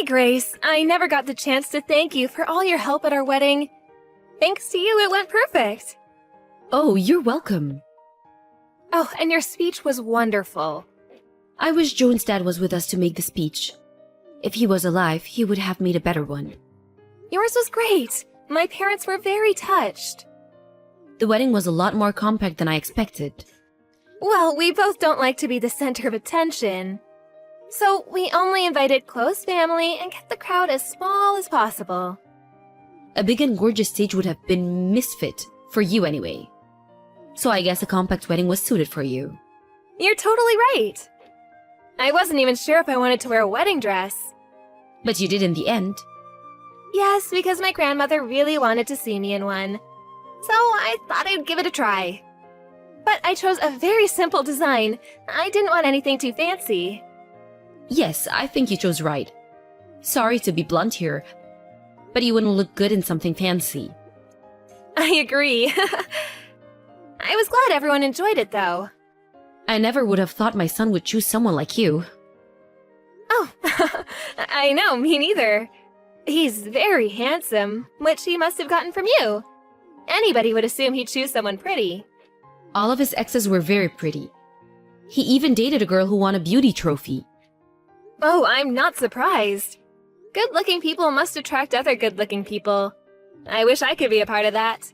Hi, Grace. I never got the chance to thank you for all your help at our wedding. Thanks to you, it went perfect. Oh, you're welcome. Oh, and your speech was wonderful. I wish Joan's dad was with us to make the speech. If he was alive, he would have made a better one. Yours was great. My parents were very touched. The wedding was a lot more compact than I expected. Well, we both don't like to be the center of attention. So we only invited close family and kept the crowd as small as possible. A big and gorgeous stage would have been misfit, for you anyway. So I guess a compact wedding was suited for you. You're totally right. I wasn't even sure if I wanted to wear a wedding dress. But you did in the end. Yes, because my grandmother really wanted to see me in one. So I thought I'd give it a try. But I chose a very simple design. I didn't want anything too fancy. Yes, I think you chose right. Sorry to be blunt here, but you wouldn't look good in something fancy. I agree. I was glad everyone enjoyed it, though. I never would have thought my son would choose someone like you. Oh, I know, me neither. He's very handsome, which he must have gotten from you. Anybody would assume he'd choose someone pretty. All of his exes were very pretty. He even dated a girl who won a beauty trophy. Oh, I'm not surprised. Good-looking people must attract other good-looking people. I wish I could be a part of that.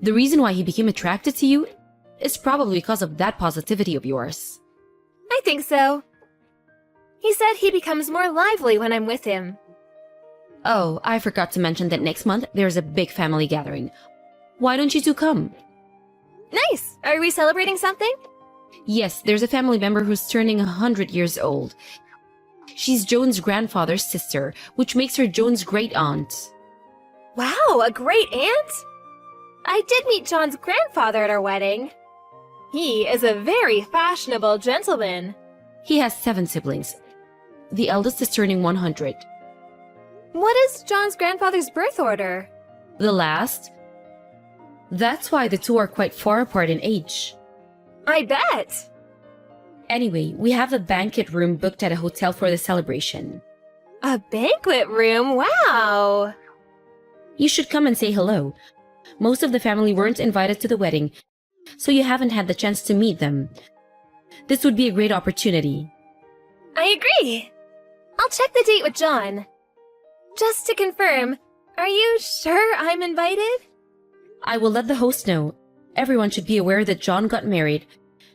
The reason why he became attracted to you is probably because of that positivity of yours. I think so. He said he becomes more lively when I'm with him. Oh, I forgot to mention that next month there's a big family gathering. Why don't you two come? Nice! Are we celebrating something? Yes, there's a family member who's turning 100 years old. She's Joan's grandfather's sister, which makes her Joan's great-aunt. Wow, a great aunt? I did meet John's grandfather at our wedding. He is a very fashionable gentleman. He has 7 siblings. The eldest is turning 100. What is John's grandfather's birth order? The last? That's why the two are quite far apart in age. I bet! Anyway, we have a banquet room booked at a hotel for the celebration. A banquet room? Wow! You should come and say hello. Most of the family weren't invited to the wedding, so you haven't had the chance to meet them. This would be a great opportunity. I agree! I'll check the date with John. Just to confirm, are you sure I'm invited? I will let the host know. Everyone should be aware that John got married,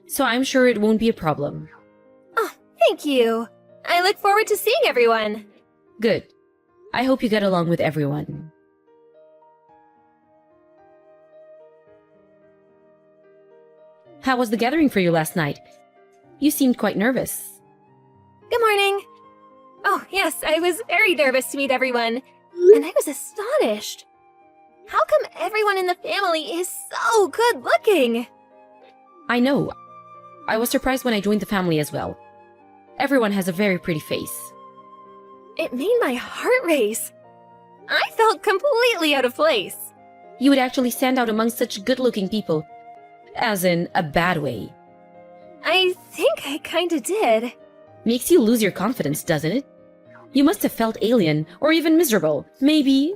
so I'm sure it won't be a problem. Oh, thank you. I look forward to seeing everyone. Good. I hope you get along with everyone. How was the gathering for you last night? You seemed quite nervous. Good morning. Oh, yes, I was very nervous to meet everyone, and I was astonished. How come everyone in the family is so good looking? I know. I was surprised when I joined the family as well. Everyone has a very pretty face. It made my heart race. I felt completely out of place. You would actually stand out among such good-looking people. As in, a bad way. I think I kinda did. Makes you lose your confidence, doesn't it? You must have felt alien, or even miserable. Maybe...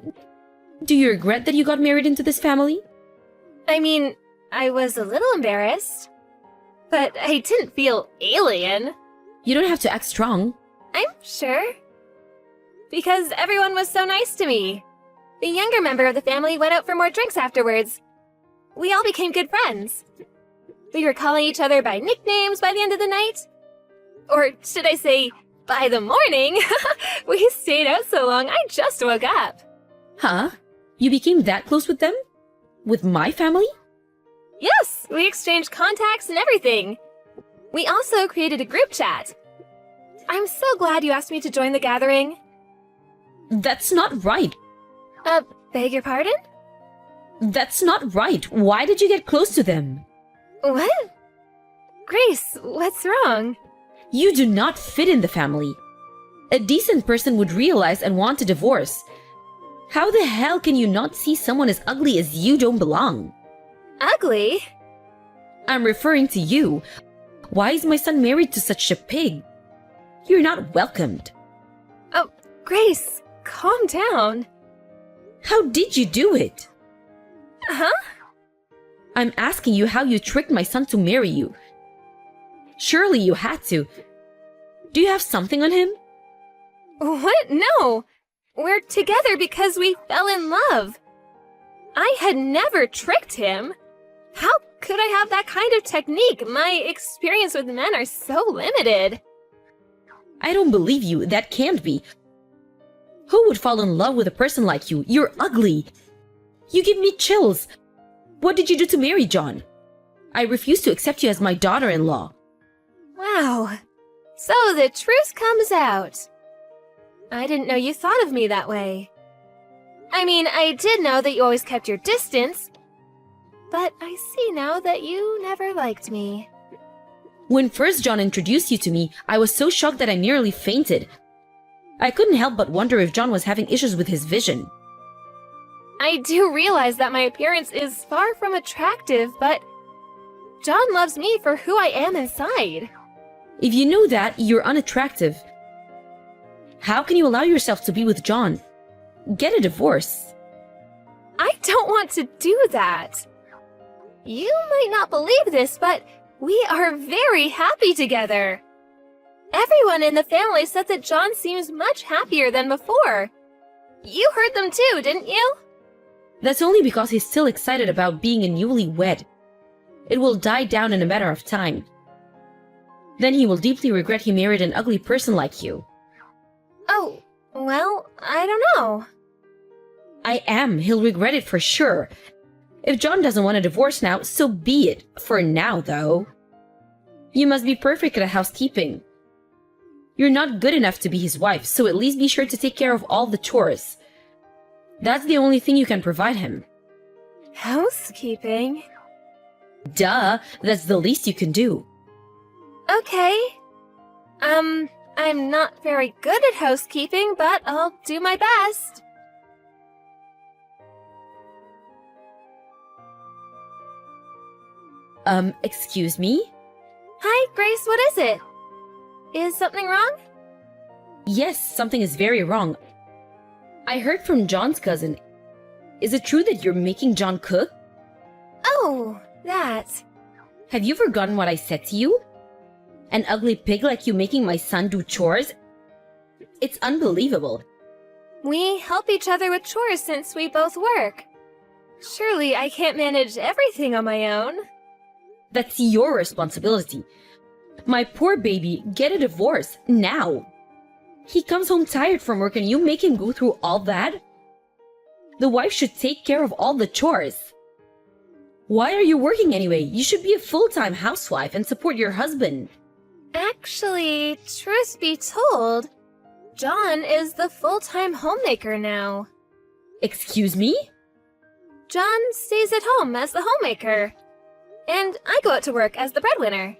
Do you regret that you got married into this family? I mean, I was a little embarrassed. But I didn't feel alien. You don't have to act strong. I'm sure. Because everyone was so nice to me. The younger member of the family went out for more drinks afterwards. We all became good friends. We were calling each other by nicknames by the end of the night. Or should I say, by the morning? We stayed out so long, I just woke up. Huh? You became that close with them? With my family? Yes, we exchanged contacts and everything. We also created a group chat. I'm so glad you asked me to join the gathering. That's not right. Beg your pardon? That's not right. Why did you get close to them? What? Grace, what's wrong? You do not fit in the family. A decent person would realize and want a divorce. How the hell can you not see someone as ugly as you don't belong? Ugly? I'm referring to you. Why is my son married to such a pig? You're not welcomed. Oh, Grace, calm down. How did you do it? Huh? I'm asking you how you tricked my son to marry you. Surely you had to. Do you have something on him? What? No! We're together because we fell in love. I had never tricked him. How could I have that kind of technique? My experience with men are so limited. I don't believe you. That can't be. Who would fall in love with a person like you? You're ugly. You give me chills. What did you do to marry John? I refuse to accept you as my daughter-in-law. Wow. So the truth comes out. I didn't know you thought of me that way. I mean, I did know that you always kept your distance, but I see now that you never liked me. When first John introduced you to me, I was so shocked that I nearly fainted. I couldn't help but wonder if John was having issues with his vision. I do realize that my appearance is far from attractive, but John loves me for who I am inside. If you know that, you're unattractive. How can you allow yourself to be with John? Get a divorce. I don't want to do that. You might not believe this, but we are very happy together. Everyone in the family said that John seems much happier than before. You heard them too, didn't you? That's only because he's still excited about being a newlywed. It will die down in a matter of time. Then he will deeply regret he married an ugly person like you. Oh, well, I don't know. I am. He'll regret it for sure. If John doesn't want a divorce now, so be it. For now, though. You must be perfect at housekeeping. You're not good enough to be his wife, so at least be sure to take care of all the chores. That's the only thing you can provide him. Housekeeping? Duh, that's the least you can do. Okay. I'm not very good at housekeeping, but I'll do my best. Excuse me? Hi, Grace, what is it? Is something wrong? Yes, something is very wrong. I heard from John's cousin. Is it true that you're making John cook? Oh, that. Have you forgotten what I said to you? An ugly pig like you making my son do chores? It's unbelievable. We help each other with chores since we both work. Surely I can't manage everything on my own. That's your responsibility. My poor baby, get a divorce, now. He comes home tired from work and you make him go through all that? The wife should take care of all the chores. Why are you working anyway? You should be a full-time housewife and support your husband. Actually, truth be told, John is the full-time homemaker now. Excuse me? John stays at home as the homemaker. And I go out to work as the breadwinner.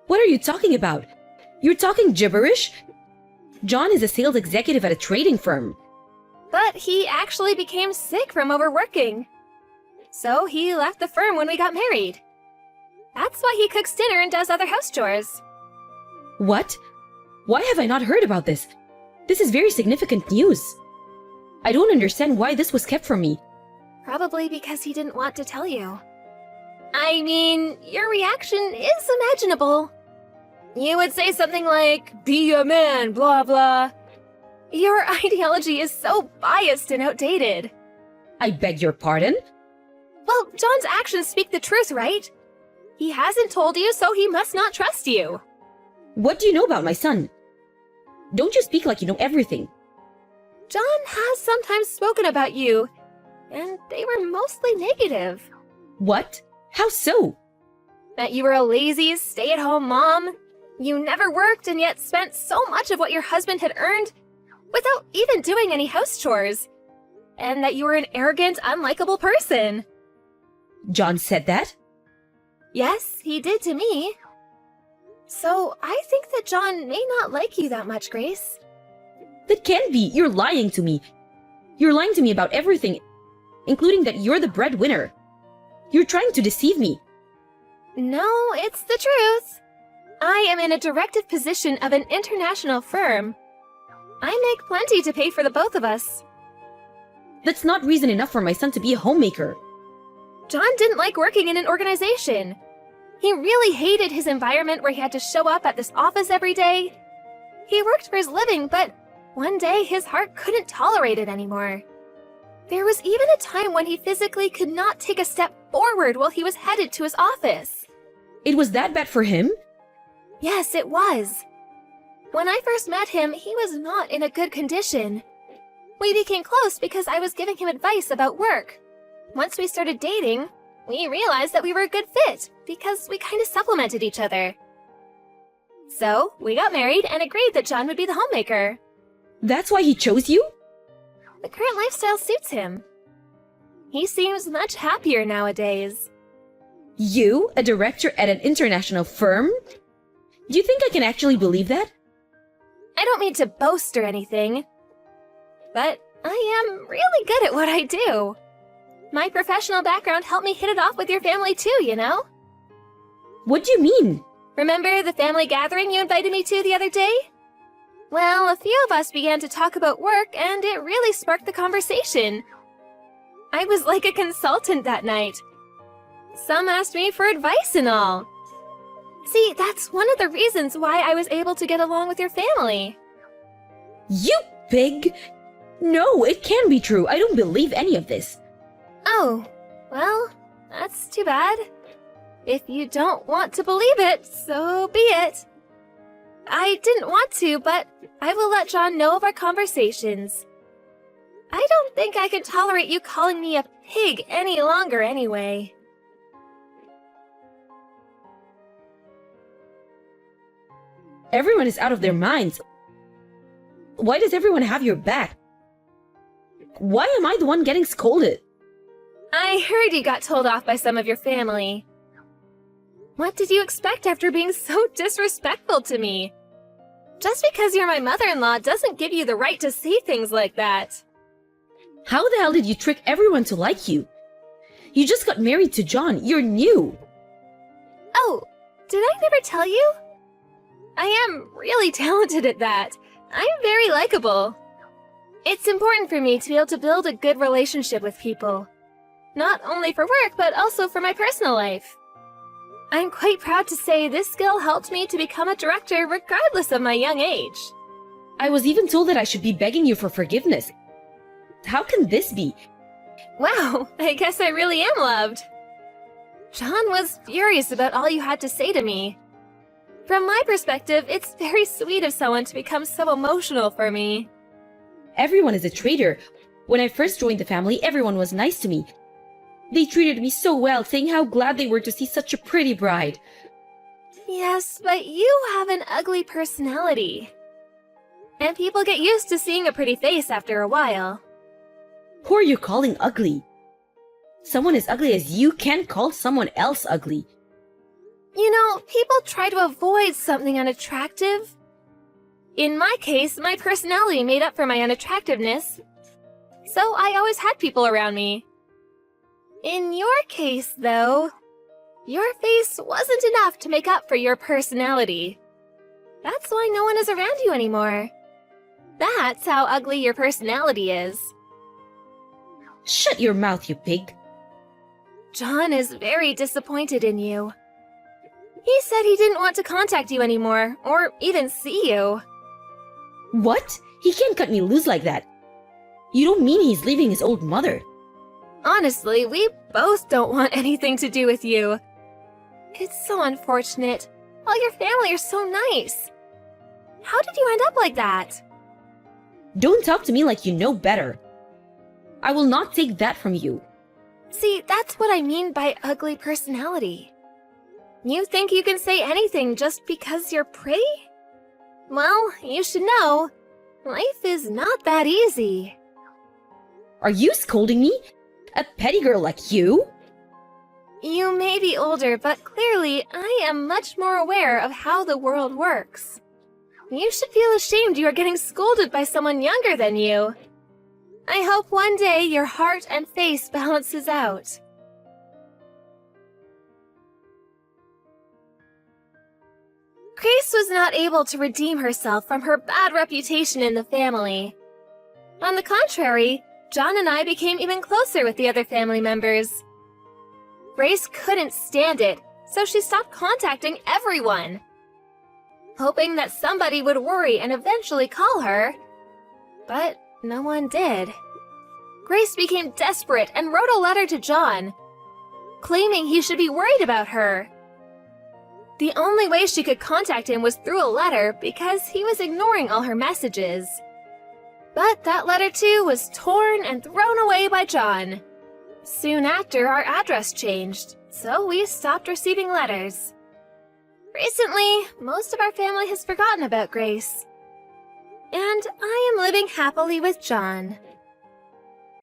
What are you talking about? You're talking gibberish? John is a sales executive at a trading firm. But he actually became sick from overworking. So he left the firm when we got married. That's why he cooks dinner and does other house chores. What? Why have I not heard about this? This is very significant news. I don't understand why this was kept from me. Probably because he didn't want to tell you. I mean, your reaction is imaginable. You would say something like, "Be a man, blah blah." Your ideology is so biased and outdated. I beg your pardon? Well, John's actions speak the truth, right? He hasn't told you, so he must not trust you. What do you know about my son? Don't you speak like you know everything. John has sometimes spoken about you, and they were mostly negative. What? How so? That you were a lazy, stay-at-home mom. You never worked and yet spent so much of what your husband had earned without even doing any house chores. And that you were an arrogant, unlikable person. John said that? Yes, he did to me. So I think that John may not like you that much, Grace. That can't be. You're lying to me. You're lying to me about everything, including that you're the breadwinner. You're trying to deceive me. No, it's the truth. I am in a directive position of an international firm. I make plenty to pay for the both of us. That's not reason enough for my son to be a homemaker. John didn't like working in an organization. He really hated his environment where he had to show up at this office every day. He worked for his living, but one day his heart couldn't tolerate it anymore. There was even a time when he physically could not take a step forward while he was headed to his office. It was that bad for him? Yes, it was. When I first met him, he was not in a good condition. We became close because I was giving him advice about work. Once we started dating, we realized that we were a good fit because we kind of supplemented each other. So, we got married and agreed that John would be the homemaker. That's why he chose you? The current lifestyle suits him. He seems much happier nowadays. You, a director at an international firm? Do you think I can actually believe that? I don't mean to boast or anything, but I am really good at what I do. My professional background helped me hit it off with your family too, you know? What do you mean? Remember the family gathering you invited me to the other day? Well, a few of us began to talk about work, and it really sparked the conversation. I was like a consultant that night. Some asked me for advice and all. See, that's one of the reasons why I was able to get along with your family. You pig! No, it can't be true. I don't believe any of this. Oh, well, that's too bad. If you don't want to believe it, so be it. I didn't want to, but I will let John know of our conversations. I don't think I can tolerate you calling me a pig any longer anyway. Everyone is out of their minds. Why does everyone have your back? Why am I the one getting scolded? I heard you got told off by some of your family. What did you expect after being so disrespectful to me? Just because you're my mother-in-law doesn't give you the right to say things like that. How the hell did you trick everyone to like you? You just got married to John. You're new. Oh, did I never tell you? I am really talented at that. I'm very likable. It's important for me to be able to build a good relationship with people. Not only for work, but also for my personal life. I'm quite proud to say this skill helped me to become a director regardless of my young age. I was even told that I should be begging you for forgiveness. How can this be? Wow, I guess I really am loved. John was furious about all you had to say to me. From my perspective, it's very sweet of someone to become so emotional for me. Everyone is a traitor. When I first joined the family, everyone was nice to me. They treated me so well, saying how glad they were to see such a pretty bride. Yes, but you have an ugly personality. And people get used to seeing a pretty face after a while. Who are you calling ugly? Someone as ugly as you can't call someone else ugly. You know, people try to avoid something unattractive. In my case, my personality made up for my unattractiveness. So I always had people around me. In your case, though, your face wasn't enough to make up for your personality. That's why no one is around you anymore. That's how ugly your personality is. Shut your mouth, you pig. John is very disappointed in you. He said he didn't want to contact you anymore, or even see you. What? He can't cut me loose like that. You don't mean he's leaving his old mother? Honestly, we both don't want anything to do with you. It's so unfortunate. All your family are so nice. How did you end up like that? Don't talk to me like you know better. I will not take that from you. See, that's what I mean by ugly personality. You think you can say anything just because you're pretty? Well, you should know, life is not that easy. Are you scolding me? A petty girl like you? You may be older, but clearly I am much more aware of how the world works. You should feel ashamed you are getting scolded by someone younger than you. I hope one day your heart and face balances out. Grace was not able to redeem herself from her bad reputation in the family. On the contrary, John and I became even closer with the other family members. Grace couldn't stand it, so she stopped contacting everyone, hoping that somebody would worry and eventually call her. But no one did. Grace became desperate and wrote a letter to John, claiming he should be worried about her. The only way she could contact him was through a letter because he was ignoring all her messages. But that letter too was torn and thrown away by John. Soon after, our address changed, so we stopped receiving letters. Recently, most of our family has forgotten about Grace. And I am living happily with John.